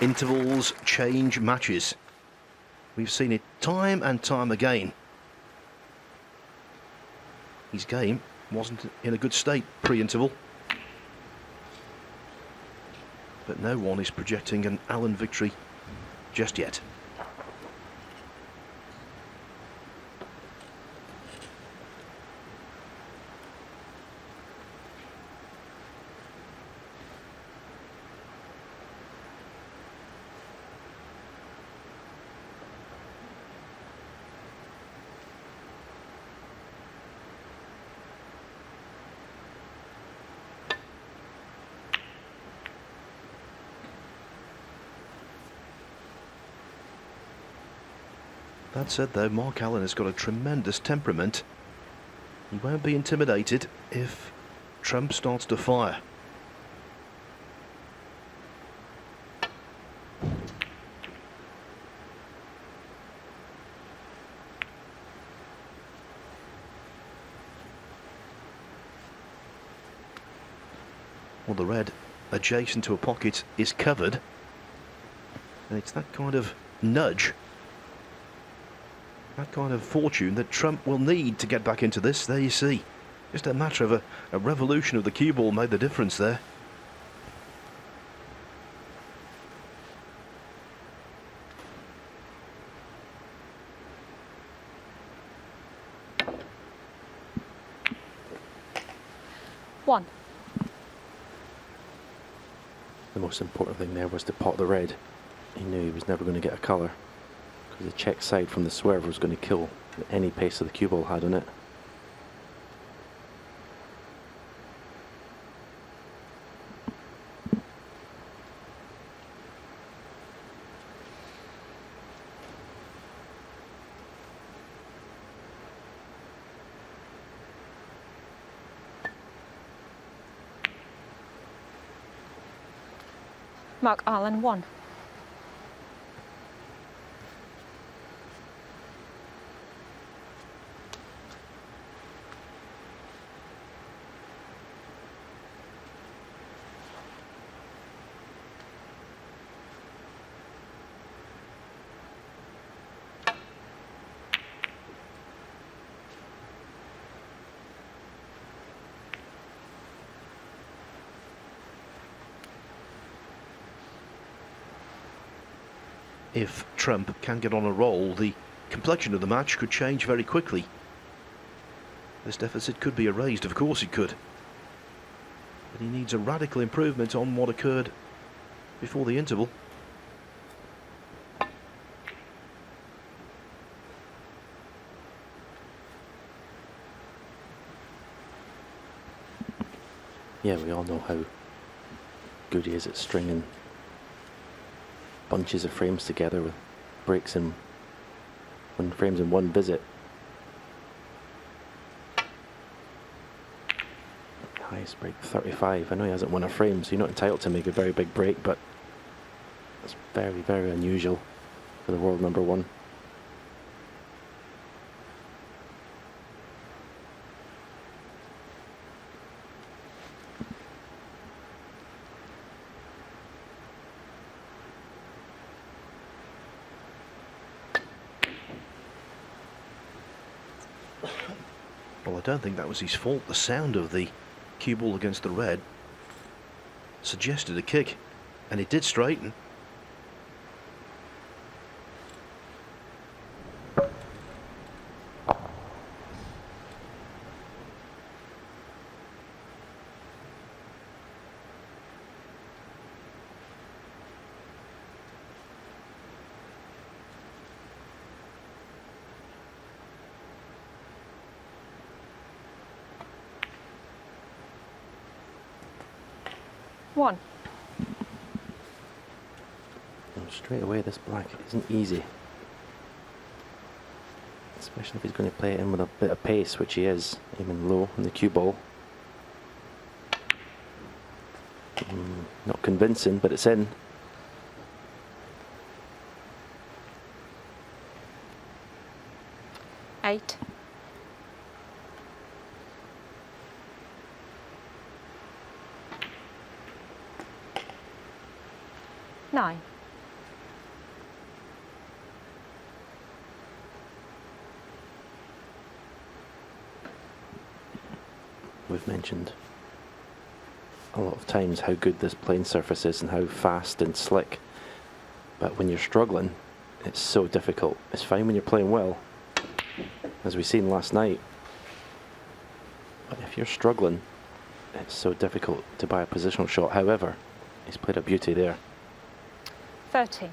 Intervals change matches. We've seen it time and time again. His game wasn't in a good state pre-interval. But no one is projecting an Allen victory just yet. That said, though, Mark Allen has got a tremendous temperament. He won't be intimidated if Trump starts to fire. Well, the red adjacent to a pocket is covered. And it's that kind of nudge, that kind of fortune that Trump will need to get back into this. There you see. Just a matter of a revolution of the cue ball made the difference there. One. The most important thing there was to pot the red. He knew he was never going to get a colour, because the check side from the swerve was going to kill any pace that the cue ball had on it. Mark Allen 1. If Trump can get on a roll, the complexion of the match could change very quickly. This deficit could be erased, of course it could. But he needs a radical improvement on what occurred before the interval. Yeah, we all know how good he is at stringing bunches of frames together with breaks in frames in one visit. Highest break 35. I know he hasn't won a frame, so you're not entitled to make a very big break, but it's very, very unusual for the world number one. Well, I don't think that was his fault. The sound of the cue ball against the red suggested a kick, and it did straighten. One. Straight away, this black isn't easy, especially if he's going to play it in with a bit of pace, which he is, aiming low on the cue ball. Not convincing, but it's in. Eight. Nine. we've mentioned a lot of times how good this playing surface is and how fast and slick. But when you're struggling, it's so difficult. It's fine when you're playing well, as we seen last night. But if you're struggling, it's so difficult to buy a positional shot. However, he's played a beauty there. 13.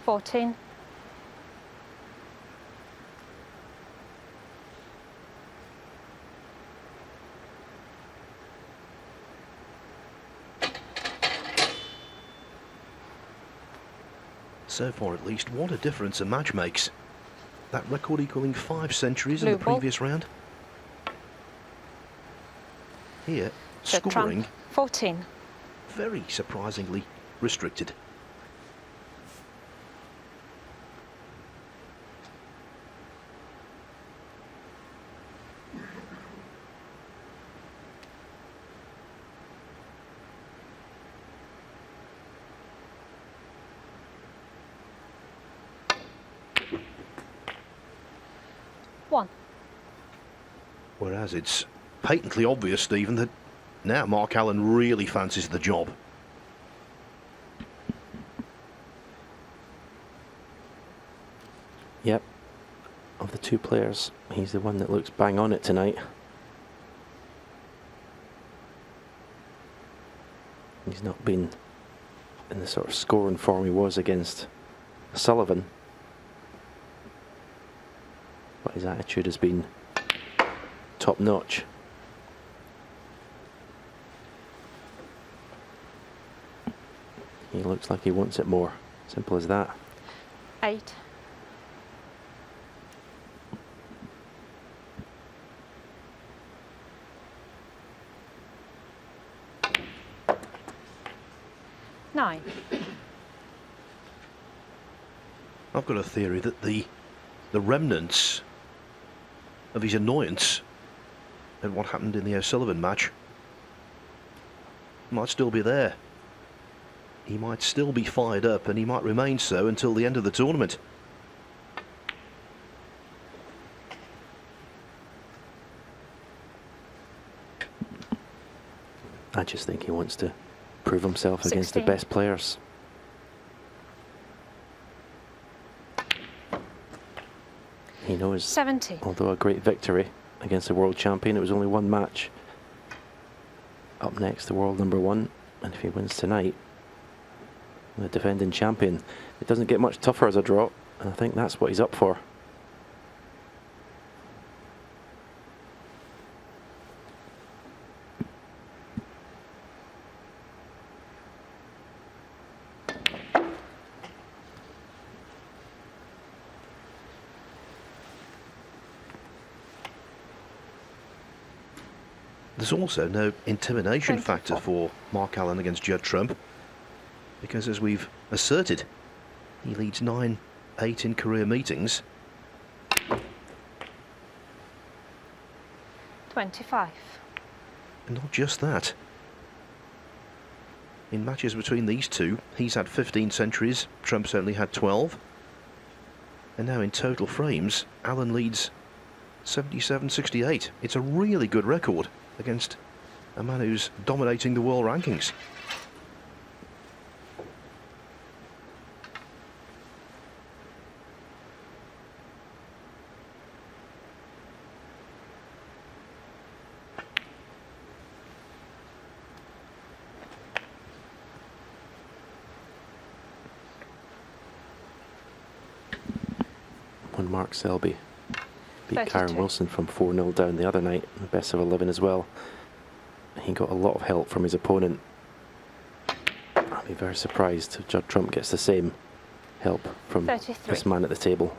$14. So far, at least, what a difference a match makes. That record equaling 5 centuries in the Blue ball. previous round. Here, The scoring trump. 14. very surprisingly restricted. One. Whereas it's patently obvious, Stephen, that now Mark Allen really fancies the job. Yep. Of the two players, he's the one that looks bang on it tonight. He's not been in the sort of scoring form he was against Sullivan. But his attitude has been top notch. He looks like he wants it more. Simple as that. 8. Nine. I've got a theory that the remnants of his annoyance at what happened in the O'Sullivan match might still be there. He might still be fired up, and he might remain so until the end of the tournament. I just think he wants to prove himself against the 16. best players. He knows, 70. although a great victory against the world champion, it was only one match. Up next, the world number 1, and if he wins tonight, the defending champion. It doesn't get much tougher as a draw, and I think that's what he's up for. There's also no intimidation 24. factor for Mark Allen against Judd Trump, because as we've asserted, he leads 9-8 in career meetings. 25. And not just that. In matches between these two, he's had 15 centuries, Trump's only had 12. And now in total frames, Allen leads 77-68. It's a really good record against a man who's dominating the world rankings. When Mark Selby beat 32. Karen Wilson from 4-0 down the other night, in the best of 11 as well, he got a lot of help from his opponent. I'll be very surprised if Judd Trump gets the same help from 33. this man at the table.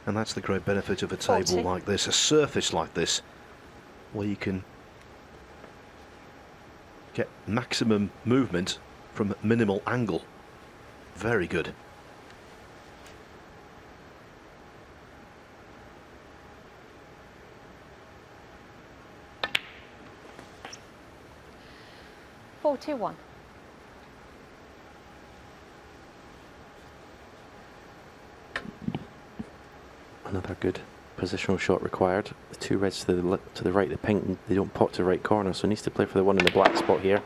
And that's the great benefit of a table 40. like this, a surface like this, where you can get maximum movement from minimal angle. Very good. $41. Another good positional shot required. The two reds to the right, the pink, they don't pot to the right corner, so he needs to play for the one in the black spot here.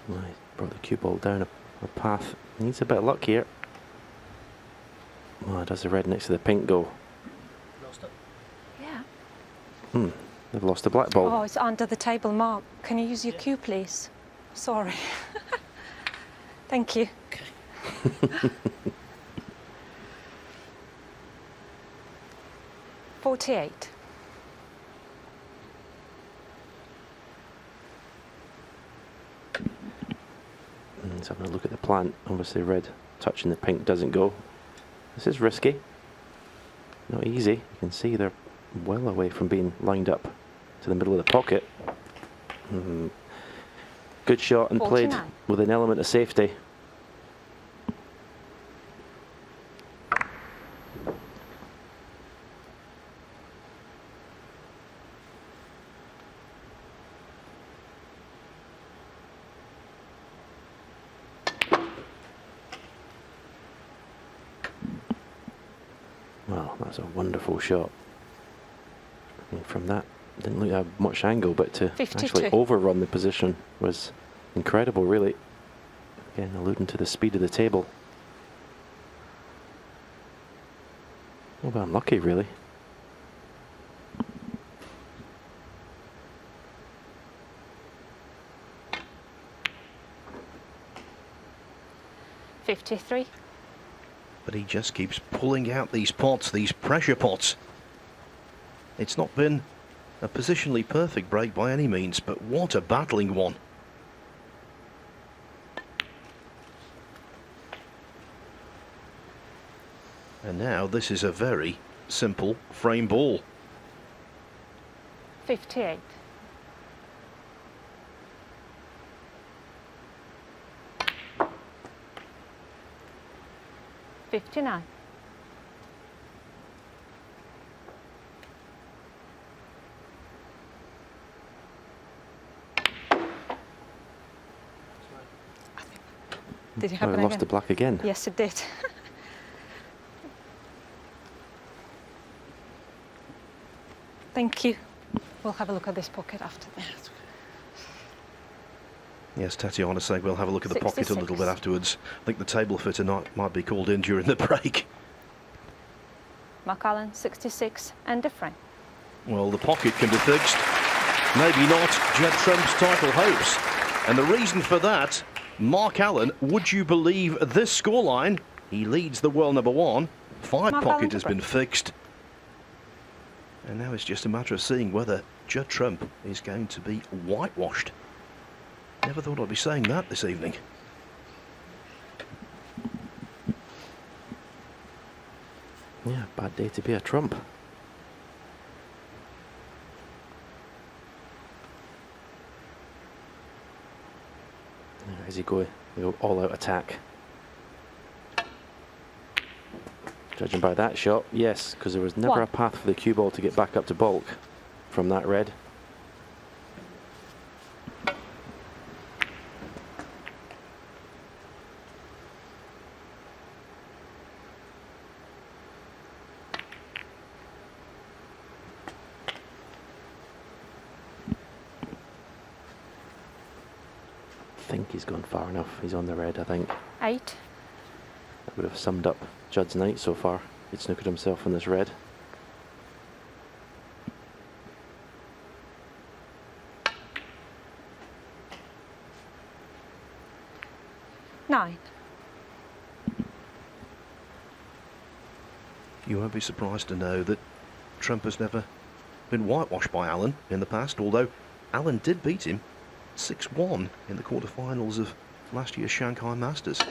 Well, he brought the cue ball down a path. He needs a bit of luck here. Oh, does the red next to the pink go? Yeah. They've lost the black ball. Oh, it's under the table mark. Can you use your cue, please? Sorry. Thank you. 48. Let's have a look at the plant. Obviously red touching the pink doesn't go. This is risky. Not easy. You can see they're well away from being lined up to the middle of the pocket. Good shot and 49. played with an element of safety. Well, that's a wonderful shot. And from that, didn't look at much angle, but to 52. actually overrun the position was incredible, really. Again, alluding to the speed of the table. Oh, but unlucky, really. $53. But he just keeps pulling out these pots, these pressure pots. It's not been a positionally perfect break by any means, but what a battling one. And now this is a very simple frame ball. 58. $59. Did it happen Lost again? the black again. Yes, it did. Thank you. We'll have a look at this pocket after this. Yes, Tatiana saying we'll have a look at the pocket a little 66. bit afterwards. I think the table fitter might be called in during the break. Mark Allen, 66, and a frame. Well, the pocket can be fixed. Maybe not Judd Trump's title hopes. And the reason for that, Mark Allen, would you believe this scoreline? He leads the world number one. Mark Pocket Allen has to been break. fixed. And now it's just a matter of seeing whether Judd Trump is going to be whitewashed. Never thought I'd be saying that this evening. Yeah, bad day to be a Trump. As he go all-out attack. Judging by that shot, yes, because there was never One. a path for the cue ball to get back up to bulk from that red. I think he's gone far enough. He's on the red, I think. 8. That would have summed up Judd's night so far. He'd snookered himself on this red. Nine. You won't be surprised to know that Trump has never been whitewashed by Allen in the past, although Allen did beat him 6-1 in the quarterfinals of last year's Shanghai Masters.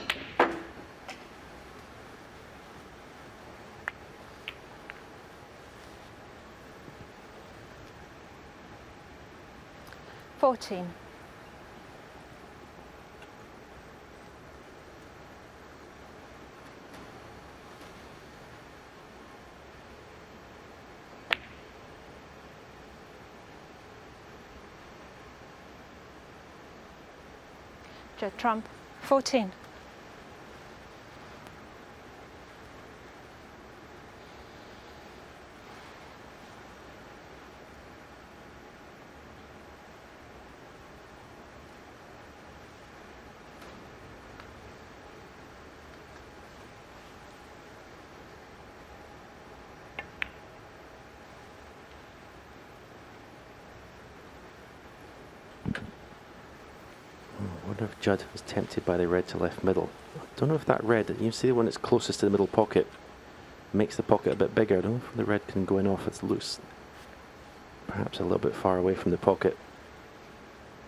14. Judd trump, 14. I wonder if Judd was tempted by the red to left middle. I don't know if that red, you see the one that's closest to the middle pocket, makes the pocket a bit bigger. I don't know if the red can go in off its loose. Perhaps a little bit far away from the pocket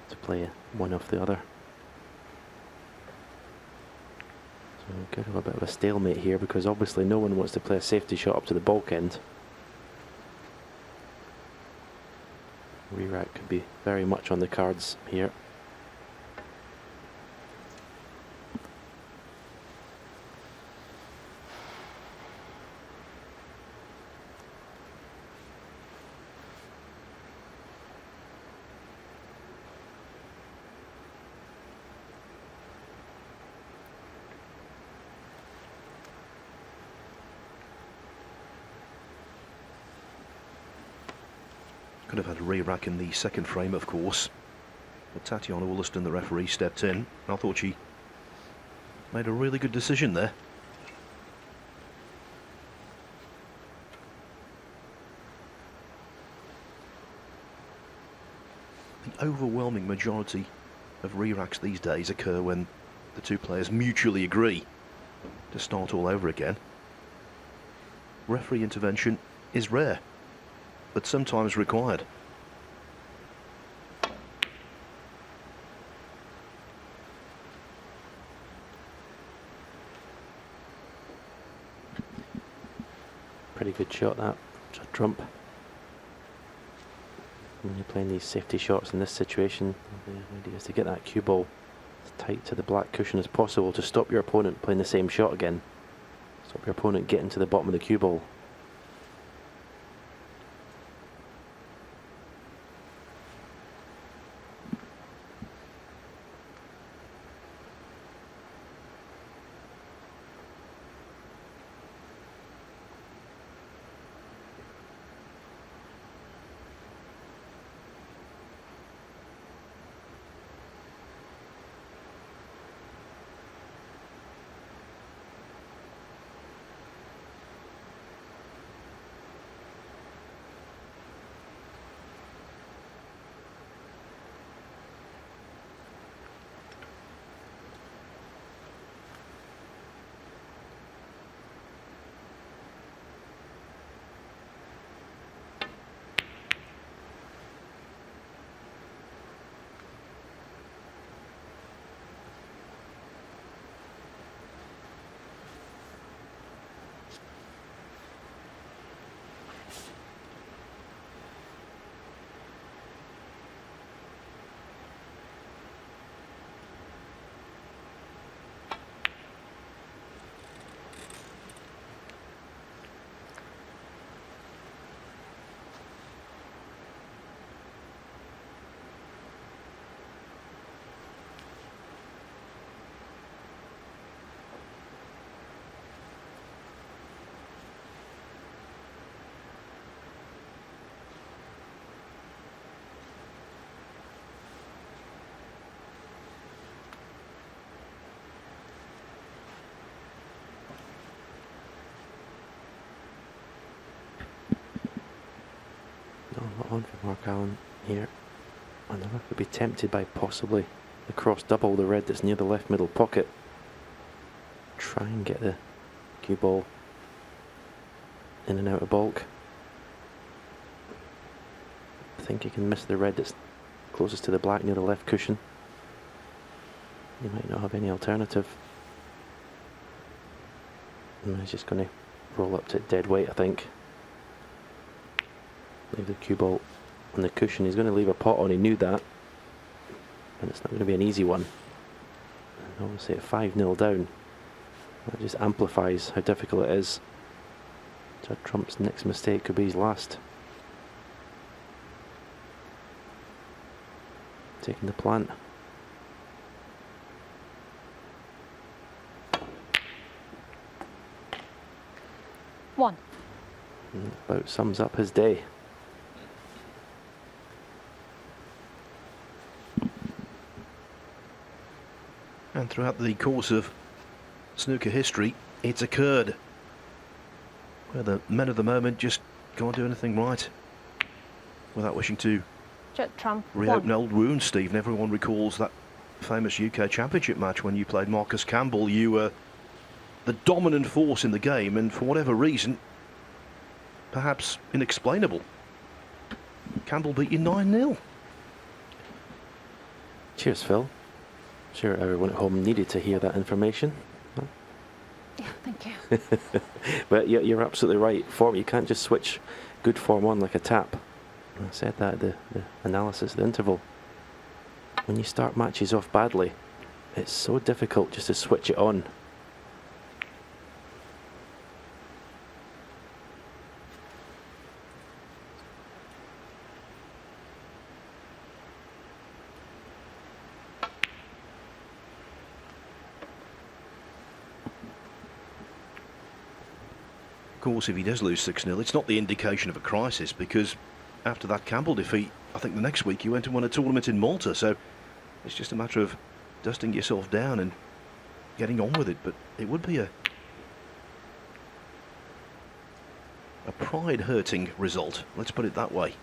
to play one off the other. So we could have a bit of a stalemate here because obviously no one wants to play a safety shot up to the bulk end. Re-rack could be very much on the cards here. Could have had a re-rack in the second frame, of course. But Tatiana Wollaston, the referee, stepped in. I thought she made a really good decision there. The overwhelming majority of re-racks these days occur when the two players mutually agree to start all over again. Referee intervention is rare, but sometimes required. Pretty good shot that, Judd trump. When you're playing these safety shots in this situation, the idea is to get that cue ball as tight to the black cushion as possible to stop your opponent playing the same shot again. Stop your opponent getting to the bottom of the cue ball. Not on for Mark Allen here. Another could be tempted by possibly the cross double, the red that's near the left middle pocket. Try and get the cue ball in and out of bulk. I think he can miss the red that's closest to the black near the left cushion. He might not have any alternative. And he's just going to roll up to dead weight, I think. Leave the cue ball on the cushion. He's going to leave a pot on, he knew that. and it's not going to be an easy one. And obviously at 5-0 down, that just amplifies how difficult it is. Judd Trump's next mistake could be his last. Taking the plant. One. And about sums up his day. And throughout the course of snooker history, it's occurred where the men of the moment just can't do anything right. Without wishing to Judd Trump. reopen 1. old wounds, Stephen, everyone recalls that famous UK Championship match when you played Marcus Campbell. You were the dominant force in the game, and for whatever reason, perhaps inexplainable, Campbell beat you 9-0. Cheers, Phil. Sure, everyone at home needed to hear that information. Yeah, thank you. But you're absolutely right. Form, you can't just switch good form on like a tap. I said that at the analysis, the interval. When you start matches off badly, it's so difficult just to switch it on. Of course, if he does lose 6-0, it's not the indication of a crisis, because after that Campbell defeat, I think the next week you went and won a tournament in Malta, so it's just a matter of dusting yourself down and getting on with it. But it would be a pride-hurting result, let's put it that way.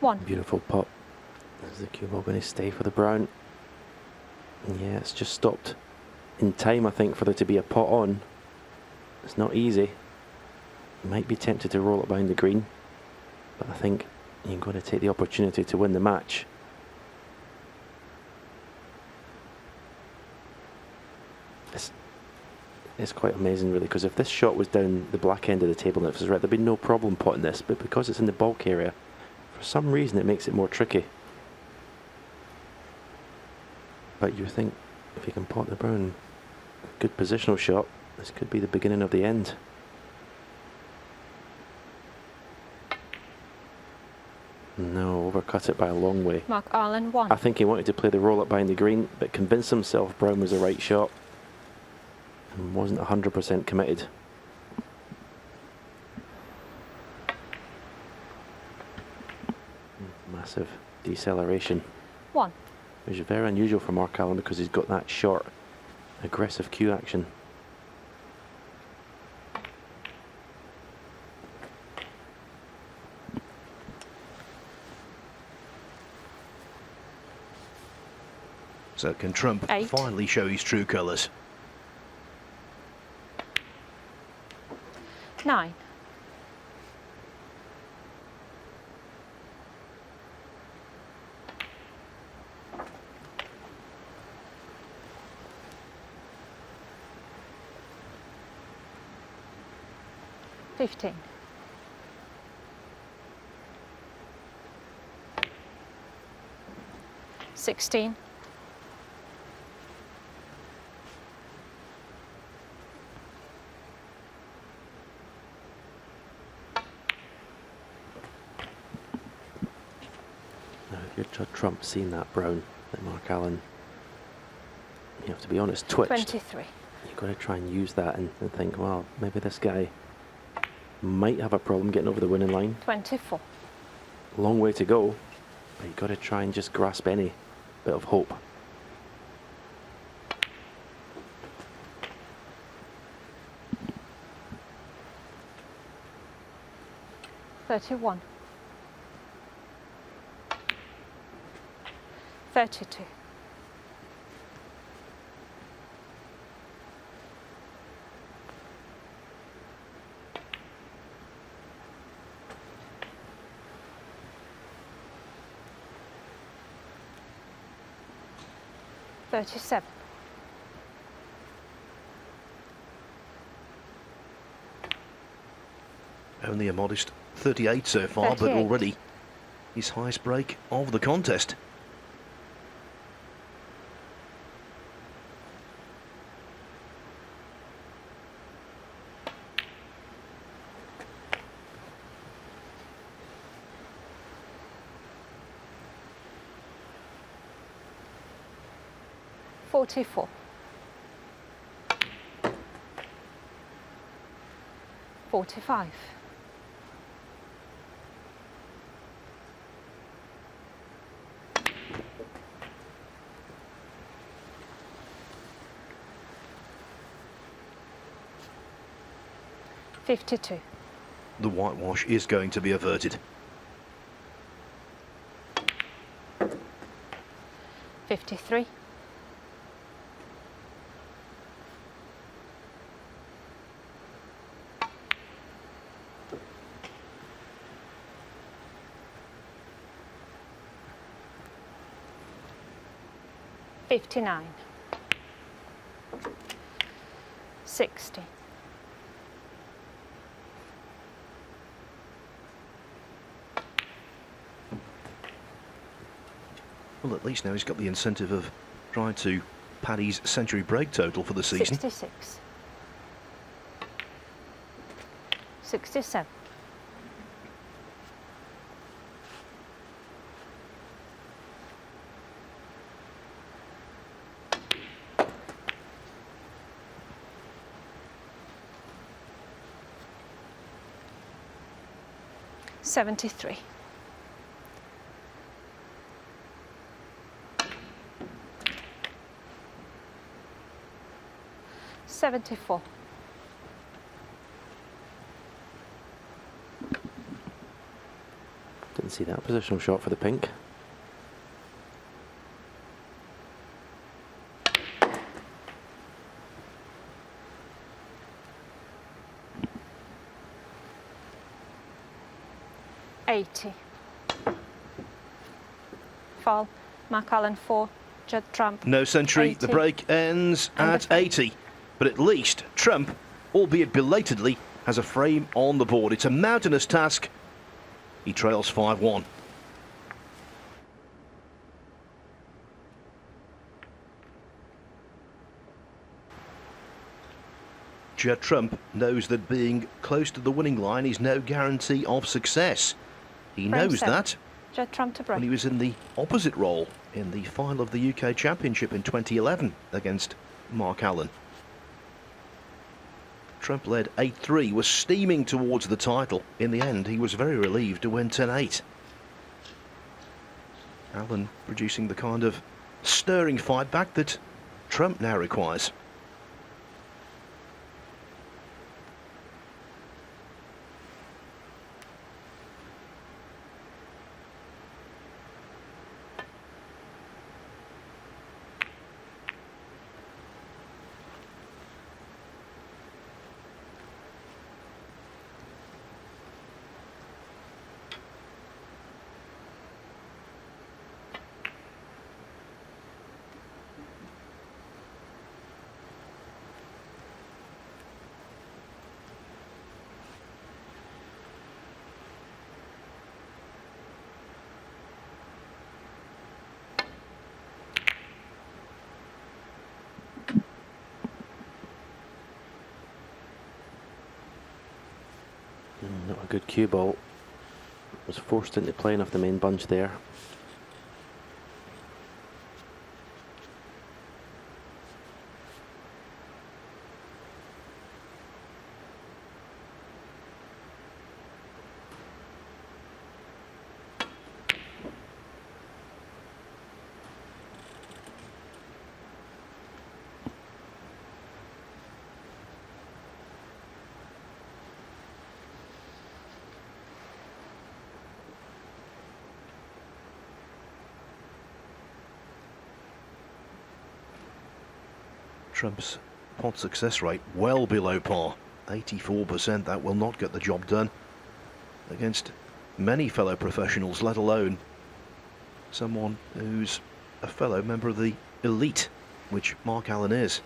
One. Beautiful pop. Is the cue ball going to stay for the brown? Yeah, it's just stopped in time, I think, for there to be a pot on. It's not easy. You might be tempted to roll it behind the green, but I think you're going to take the opportunity to win the match. It's quite amazing, really, because if this shot was down the black end of the table and if it was red, there'd be no problem potting this, but because it's in the bulk area, for some reason it makes it more tricky. But you think if you can pot the brown, good positional shot, this could be the beginning of the end. No, overcut it by a long way. Mark Allen. 1. I think he wanted to play the roll up behind the green, but convinced himself brown was the right shot and wasn't 100% committed. Massive deceleration, 1. which is very unusual for Mark Allen because he's got that short, aggressive cue action. So can Trump 8. finally show his true colours? 9. 15. 16. 'You're Trump seeing that brown that Mark Allen, you have to be honest, twitched. 23. You've got to try and use that and think, well, maybe this guy might have a problem getting over the winning line. 24. Long way to go, but you've got to try and just grasp any bit of hope. 31. 32. 37. 'Only a modest 38 so far, but 38. already his highest break of the contest. Forty-four. 45. 52. The whitewash is going to be averted. 53. 59. 60. 'Well, at least now he's got the incentive of trying to pad his century break total for the season. 66. 67. 73. 74. 'Didn't see that positional shot for the pink. 80. Fall. Mark Allen 4. Judd Trump. No century. 80. The break ends And at the frame. 80. But at least Trump, albeit belatedly, has a frame on the board. It's a mountainous task. He trails 5-1. Judd Trump knows that being close to the winning line is no guarantee of success. He Frame knows 7. that Judd Trump to break. when he was in the opposite role in the final of the UK Championship in 2011 against Mark Allen. Trump led 8-3, was steaming towards the title. In the end, he was very relieved to win 10-8. Allen producing the kind of stirring fight back that Trump now requires. Not a good cue ball. Was forced into playing off the main bunch there. Trump's pot success rate well below par, 84%. That will not get the job done against many fellow professionals, let alone someone who's a fellow member of the elite, which Mark Allen is.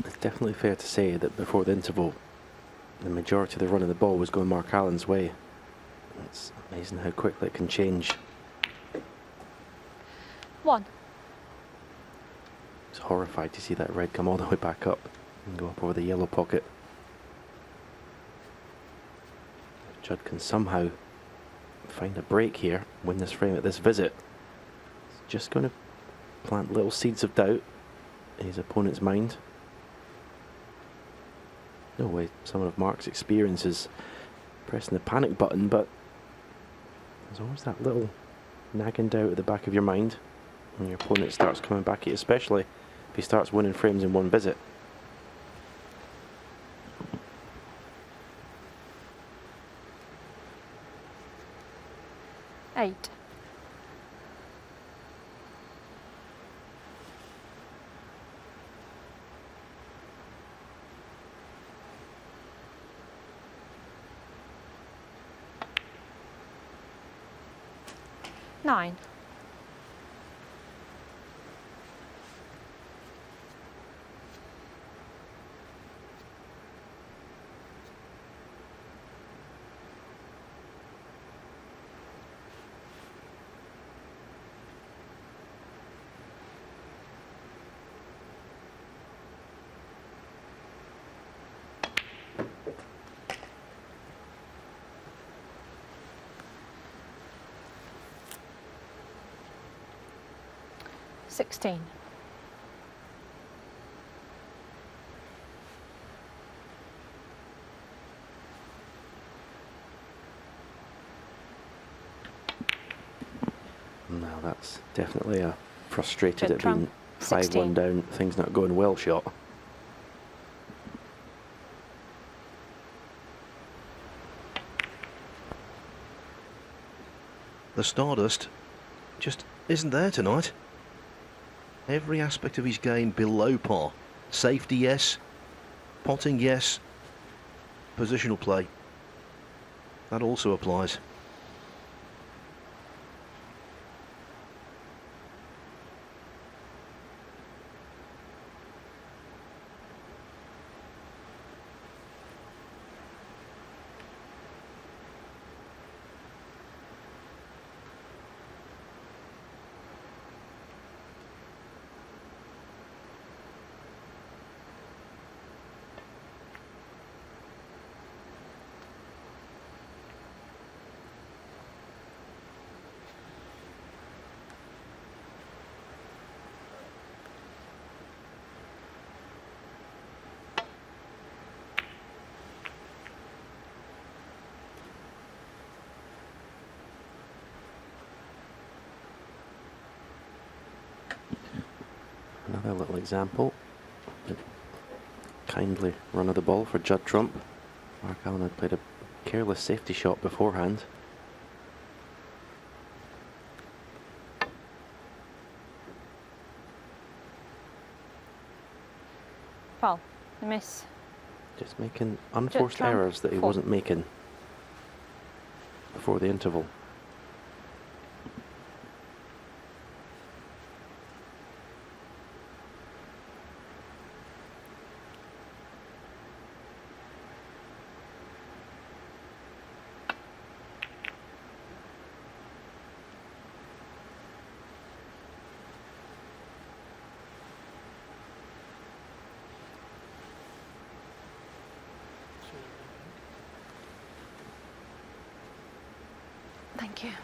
It's definitely fair to say that before the interval, the majority of the run of the ball was going Mark Allen's way. It's amazing how quickly it can change. 1. It's horrified to see that red come all the way back up and go up over the yellow pocket. Judd can somehow find a break here, win this frame at this visit. It's just going to plant little seeds of doubt in his opponent's mind. No way someone of Mark's experience is pressing the panic button, but there's always that little nagging doubt at the back of your mind when your opponent starts coming back at you, especially if he starts winning frames in one visit. Eight. Nine. Sixteen. Now that's definitely a frustrated at Trump, being 5-1 16. down, things not going well shot. The Stardust just isn't there tonight. Every aspect of his game below par. Safety, yes. Potting, yes. Positional play. That also applies. Another little example. Kindly run of the ball for Judd Trump. Mark Allen had played a careless safety shot beforehand. Foul. Miss. Just making unforced Trump, errors that he 4. wasn't making before the interval. Thank you.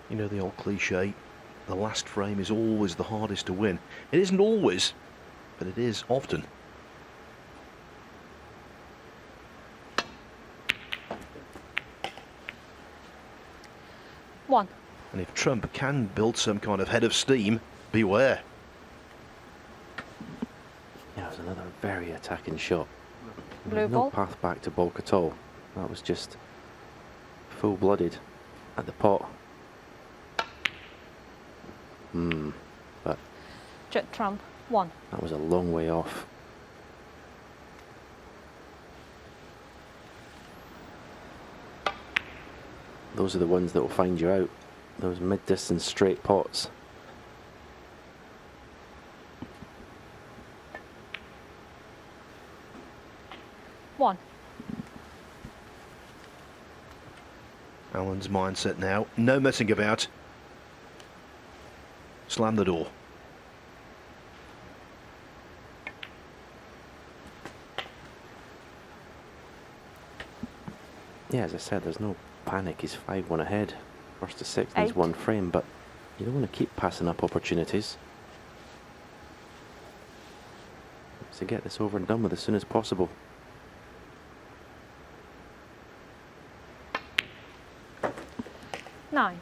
You know the old cliche, the last frame is always the hardest to win. It isn't always, but it is often. One. And if Trump can build some kind of head of steam, beware. Yeah, it was another very attacking shot. Blue There was no ball. path back to balk at all. That was just full-blooded at the pot. But Judd trump. 1. that was a long way off. Those are the ones that will find you out. Those mid-distance straight pots. One. Alan's mindset now, no messing about. Slam the door. Yeah, as I said, there's no panic. He's 5-1 ahead. First to 6 needs 8. one frame, but you don't want to keep passing up opportunities. So get this over and done with as soon as possible. Nine.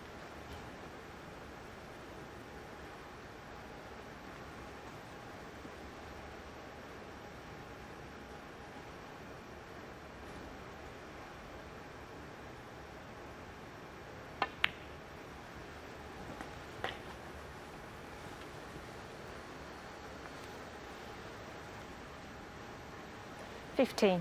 $15.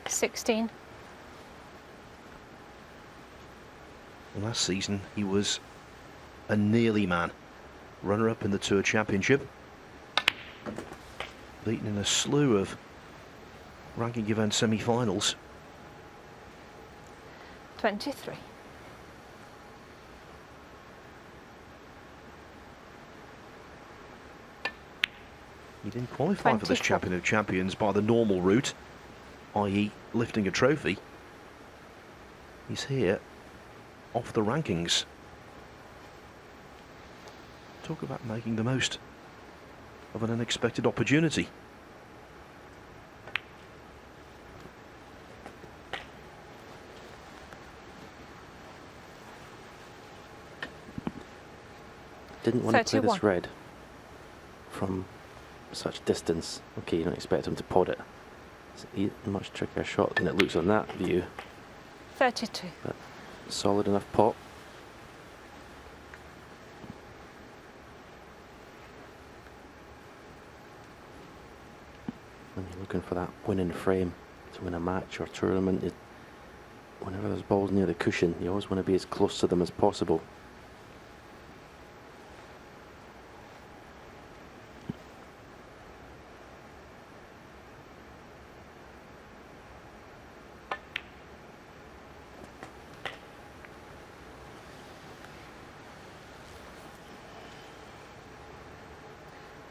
$16. Last season he was a nearly man. Runner-up in the Tour Championship. Beaten in a slew of ranking event semi-finals. 23. He didn't qualify for this 24. Champion of Champions by the normal route, i.e. lifting a trophy. He's here off the rankings. Talk about making the most of an unexpected opportunity. Didn't want to play 31. this red from such distance. Okay, you don't expect him to pod it. It's a much trickier shot than it looks on that view. 32. But solid enough pot. When you're looking for that winning frame to win a match or tournament, whenever there's balls near the cushion, you always want to be as close to them as possible.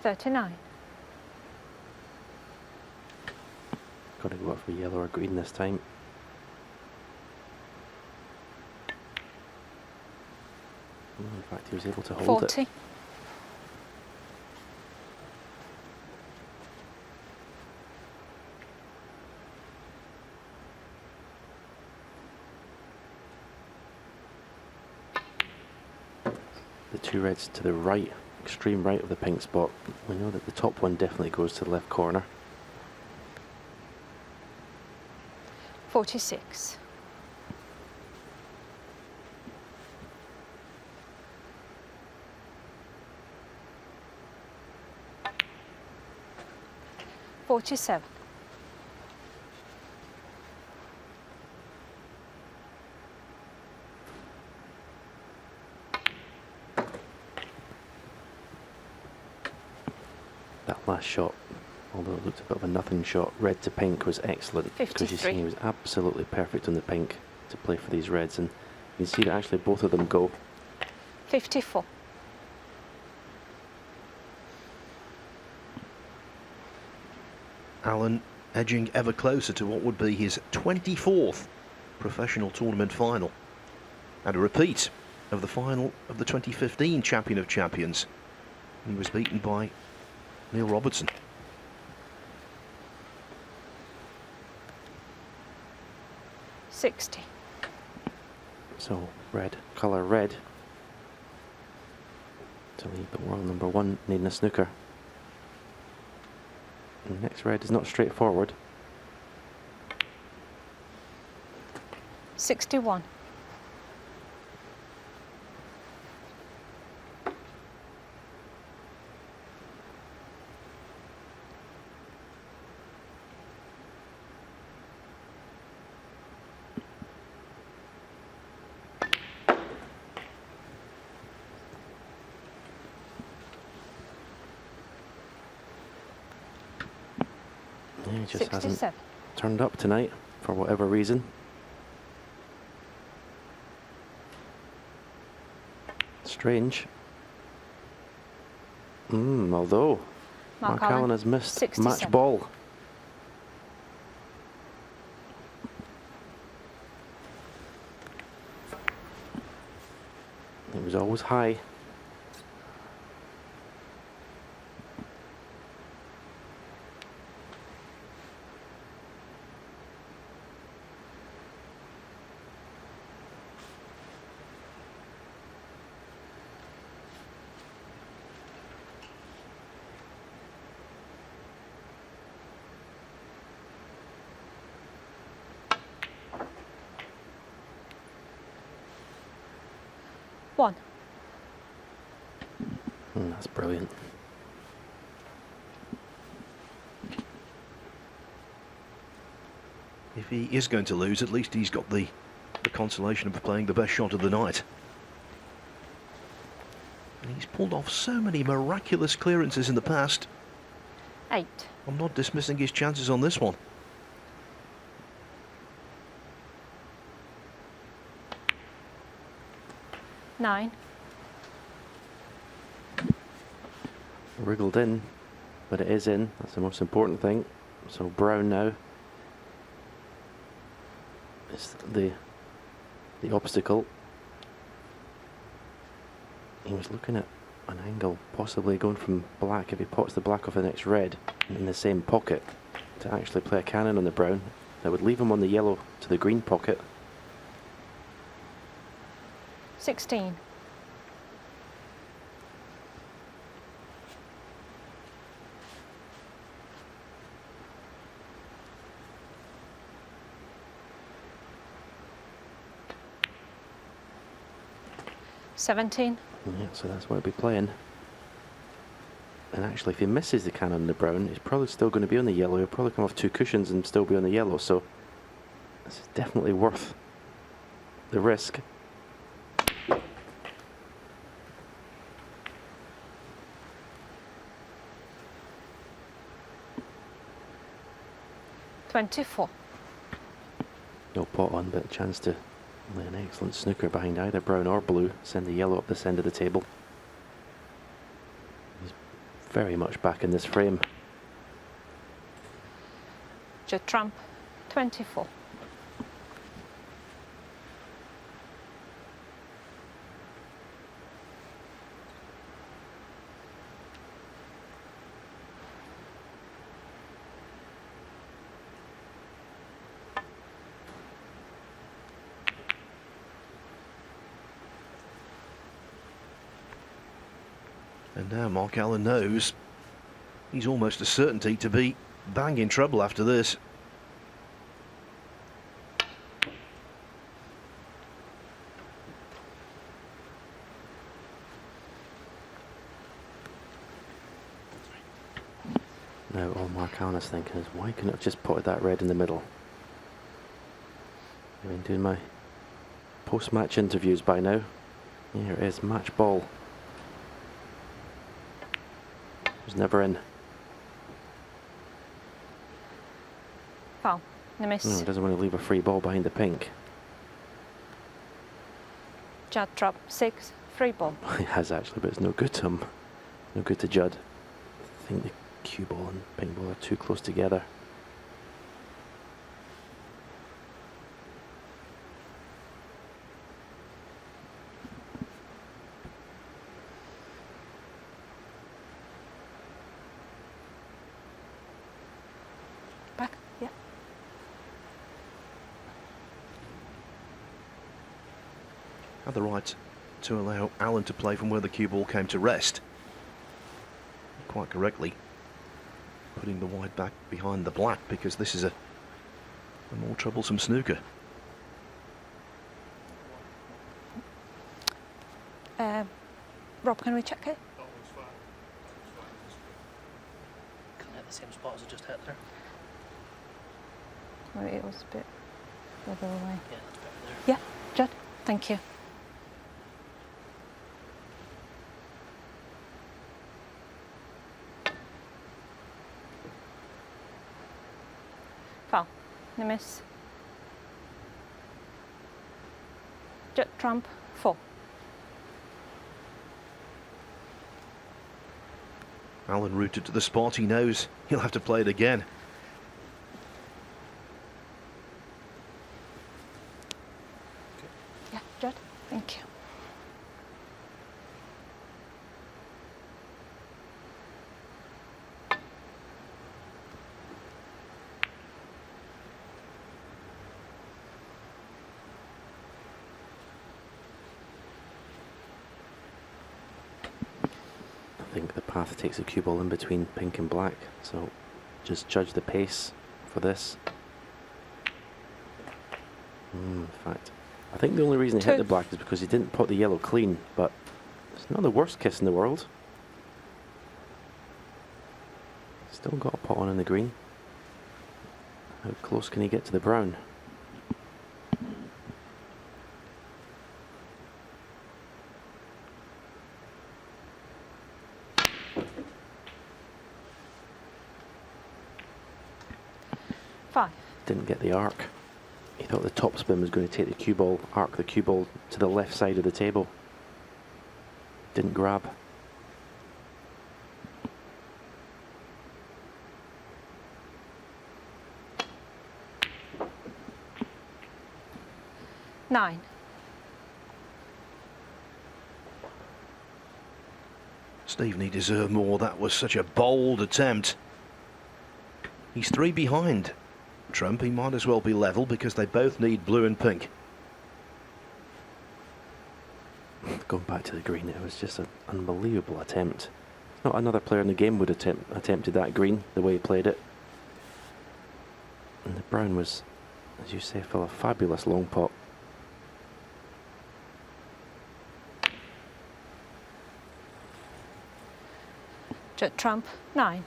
$39. Got to go up for yellow or green this time. In fact, he was able to hold 40. it. The two reds to the right, extreme right of the pink spot. We know that the top one definitely goes to the left corner. 46. 47. That last shot, although it looked a bit of a nothing shot, red to pink was excellent. Because you see 53. he was absolutely perfect on the pink to play for these reds, and you can see that actually both of them go. 54. Alan edging ever closer to what would be his 24th professional tournament final, and a repeat of the final of the 2015 Champion of Champions. He was beaten by Neil Robertson. $60. So red, colour red, to leave the world number one needing a snooker. And the next red is not straightforward. 61. Yeah, he just hasn't 67. turned up tonight for whatever reason. Strange. Although Mark Allen has missed 67. match ball. It was always high. One. That's brilliant. If he is going to lose, at least he's got the consolation of playing the best shot of the night. And he's pulled off so many miraculous clearances in the past. 8. I'm not dismissing his chances on this one. Nine. Wriggled in, but it is in. That's the most important thing. So brown now is the obstacle. He was looking at an angle, possibly going from black, if he pots the black off the next red in the same pocket, to actually play a cannon on the brown. That would leave him on the yellow to the green pocket. 16. $17. Yeah, so that's what he'll be playing. And actually, if he misses the cannon on the brown, he's probably still going to be on the yellow. He'll probably come off two cushions and still be on the yellow. So this is definitely worth the risk. $24. No pot on, but a chance to lay an excellent snooker behind either brown or blue. Send the yellow up this end of the table. He's very much back in this frame. Judd trump. 24. And now Mark Allen knows he's almost a certainty to be bang in trouble after this. Now all Mark Mark Allen is thinking is, why couldn't I have just potted that red in the middle? I've been doing my post-match interviews by now. Here it is, match ball. It was never in. Foul. No miss. No, he doesn't want to leave a free ball behind the pink. Judd drop 6, free ball. He has actually, but it's no good to him. No good to Judd. I think the cue ball and pink ball are too close together. Back, yeah. Had the right to allow Allen to play from where the cue ball came to rest. Quite correctly putting the white back behind the black, because this is a more troublesome snooker. Rob, can we check it? Can I hit the same spot as I just hit there? Oh, it was a bit further away. Yeah, that's better there. Yeah, Judd, thank you. Foul. No miss. Judd trump 4. Allen rooted to the spot. He knows he'll have to play it again. Yeah, Judd, thank you. I think the path takes a cue ball in between pink and black, so just judge the pace for this. In fact, I think the only reason he hit the black is because he didn't pot the yellow clean, but it's not the worst kiss in the world. Still got a pot on in the green. How close can he get to the brown? Didn't get the arc. He thought the top spin was going to take the cue ball, arc the cue ball to the left side of the table. Didn't grab. Nine. Stephen, he deserved more. That was such a bold attempt. He's 3 behind Trump. He might as well be level because they both need blue and pink. Going back to the green, it was just an unbelievable attempt. Not another player in the game would have attempted that green the way he played it. And the brown was, as you say, Phil, a fabulous long pot. Judd trump 9.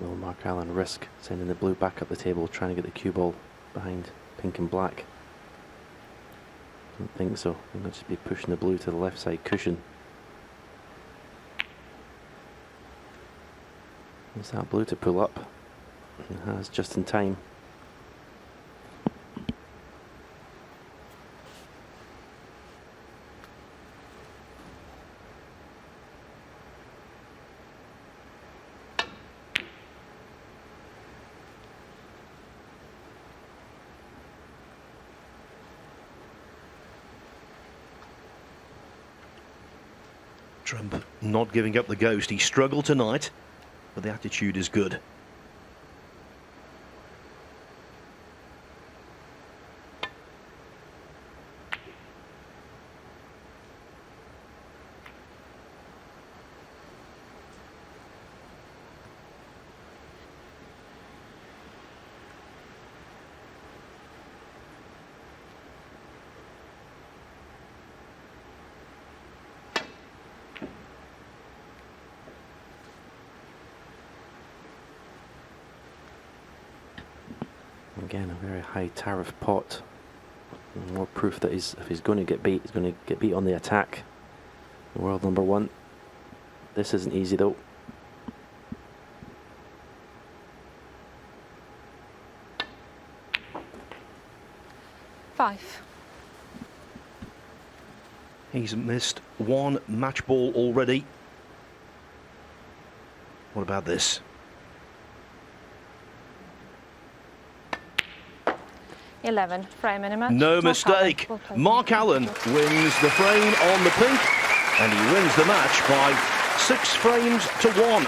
Will Mark Allen risk sending the blue back up the table, trying to get the cue ball behind pink and black? Don't think so. He might just be pushing the blue to the left side cushion. Is that blue to pull up? It has, just in time. Trump not giving up the ghost. He struggled tonight, but the attitude is good. Again, a very high tariff pot. More proof that if he's going to get beat, he's going to get beat on the attack. World number 1. This isn't easy though. Five. He's missed 1 match ball already. What about this? 11. Frame in a match. No Mark mistake. Allen will play. Mark Allen wins the frame on the pink, and he wins the match by 6 frames to 1.